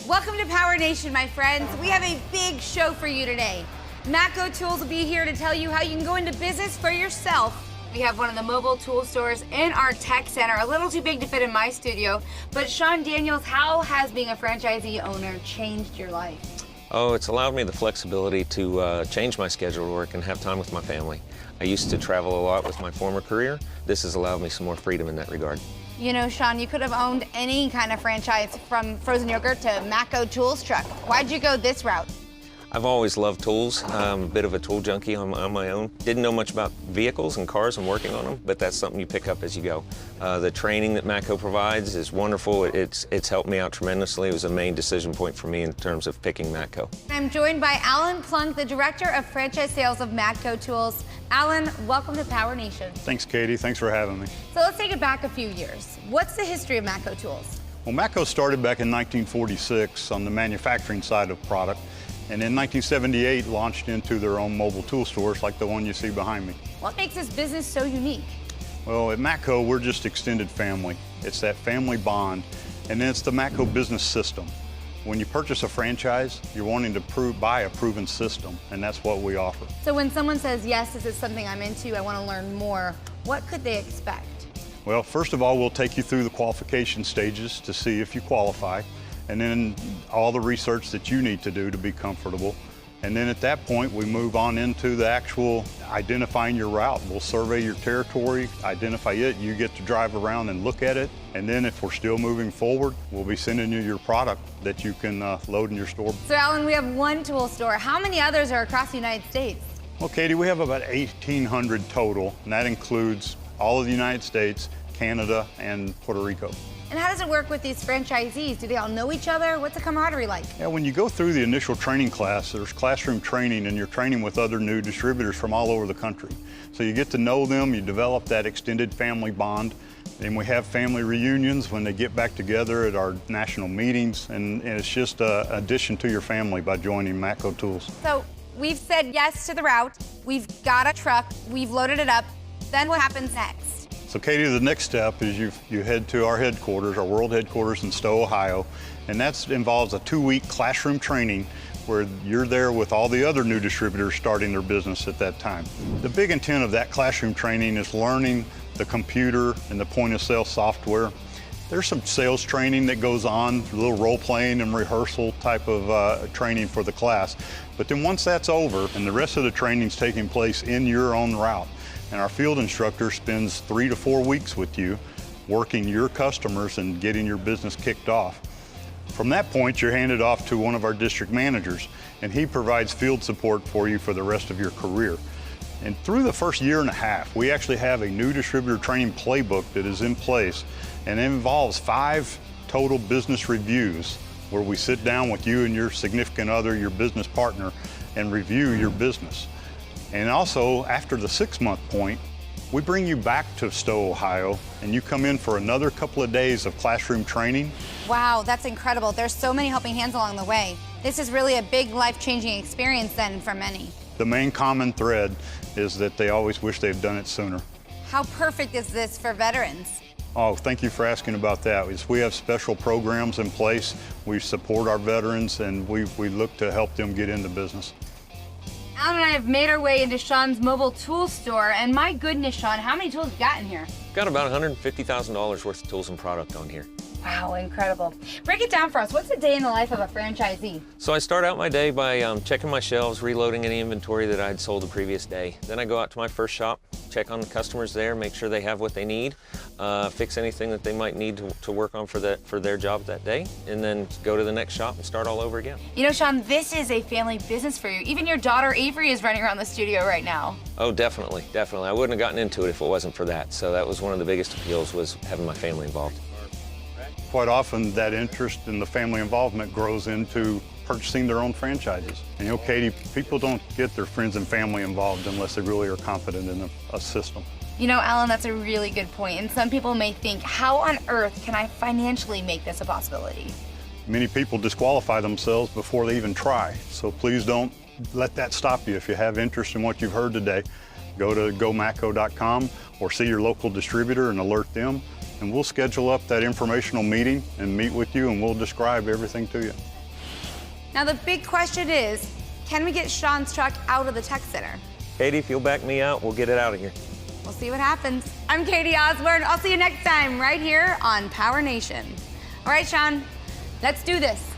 Welcome to PowerNation, my friends. We have a big show for you today. Matco Tools will be here to tell you how you can go into business for yourself. We have one of the mobile tool stores in our tech center, a little too big to fit in my studio. But Sean Daniels, how has being a franchisee owner changed your life? Oh, it's allowed me the flexibility to change my schedule to work and have time with my family. I used to travel a lot with my former career. This has allowed me some more freedom in that regard. You know, Sean, you could have owned any kind of franchise from frozen yogurt to Matco Tools truck. Why'd you go this route? I've always loved tools. I'm a bit of a tool junkie on my own. Didn't know much about vehicles and cars and working on them, but that's something you pick up as you go. The training that Matco provides is wonderful. It's helped me out tremendously. It was a main decision point for me in terms of picking Matco. I'm joined by Alan Plunk, the Director of Franchise Sales of Matco Tools. Alan, welcome to PowerNation. Thanks, Katie. Thanks for having me. So let's take it back a few years. What's the history of Matco Tools? Well, Matco started back in 1946 on the manufacturing side of product, and in 1978 launched into their own mobile tool stores like the one you see behind me. What makes this business so unique? Well, at Matco, we're just extended family. It's that family bond, and then it's the Matco business system. When you purchase a franchise, you're wanting to buy a proven system, and that's what we offer. So when someone says, yes, this is something I'm into, I want to learn more, what could they expect? Well, first of all, we'll take you through the qualification stages to see if you qualify, and then all the research that you need to do to be comfortable. And then at that point, we move on into the actual identifying your route. We'll survey your territory, identify it, you get to drive around and look at it, and then if we're still moving forward, we'll be sending you your product that you can load in your store. So Alan, we have one tool store. How many others are across the United States? Well, Katie, we have about 1,800 total, and that includes all of the United States, Canada, and Puerto Rico. And how does it work with these franchisees? Do they all know each other? What's the camaraderie like? Yeah, when you go through the initial training class, there's classroom training, and you're training with other new distributors from all over the country. So you get to know them, you develop that extended family bond. Then we have family reunions when they get back together at our national meetings, and it's just an addition to your family by joining Matco Tools. So we've said yes to the route, we've got a truck, we've loaded it up, then what happens next? So Katie, the next step is you head to our headquarters, our world headquarters in Stowe, Ohio, and that involves a 2-week classroom training where you're there with all the other new distributors starting their business at that time. The big intent of that classroom training is learning the computer and the point of sale software. There's some sales training that goes on, a little role playing and rehearsal type of training for the class. But then once that's over and the rest of the training's taking place in your own route, and our field instructor spends 3 to 4 weeks with you, working your customers and getting your business kicked off. From that point, you're handed off to one of our district managers, and he provides field support for you for the rest of your career. And through the first year and a half, we actually have a new distributor training playbook that is in place, and it involves 5 total business reviews where we sit down with you and your significant other, your business partner, and review your business. And also, after the 6-month point, we bring you back to Stowe, Ohio, and you come in for another couple of days of classroom training. Wow, that's incredible. There's so many helping hands along the way. This is really a big life-changing experience then for many. The main common thread is that they always wish they'd done it sooner. How perfect is this for veterans? Oh, thank you for asking about that. We have special programs in place. We support our veterans, and we look to help them get into business. Alan and I have made our way into Sean's mobile tool store, and my goodness, Sean, how many tools you got in here? Got about $150,000 worth of tools and product on here. Wow, incredible. Break it down for us. What's a day in the life of a franchisee? So I start out my day by checking my shelves, reloading any inventory that I'd sold the previous day. Then I go out to my first shop, check on the customers there, make sure they have what they need, fix anything that they might need to work on for their job that day, and then go to the next shop and start all over again. You know, Sean, this is a family business for you. Even your daughter Avery is running around the studio right now. Oh, definitely, definitely. I wouldn't have gotten into it if it wasn't for that. So that was one of the biggest appeals, was having my family involved. Quite often, that interest in the family involvement grows into purchasing their own franchises. And you know, Katie, people don't get their friends and family involved unless they really are confident in a system. You know, Alan, that's a really good point. And some people may think, how on earth can I financially make this a possibility? Many people disqualify themselves before they even try. So please don't let that stop you. If you have interest in what you've heard today, go to gomatco.com or see your local distributor and alert them. and we'll schedule up that informational meeting and meet with you, and we'll describe everything to you. Now the big question is, can we get Sean's truck out of the tech center? Katie, if you'll back me out, we'll get it out of here. We'll see what happens. I'm Katie Osborne. I'll see you next time right here on PowerNation. All right, Sean, let's do this.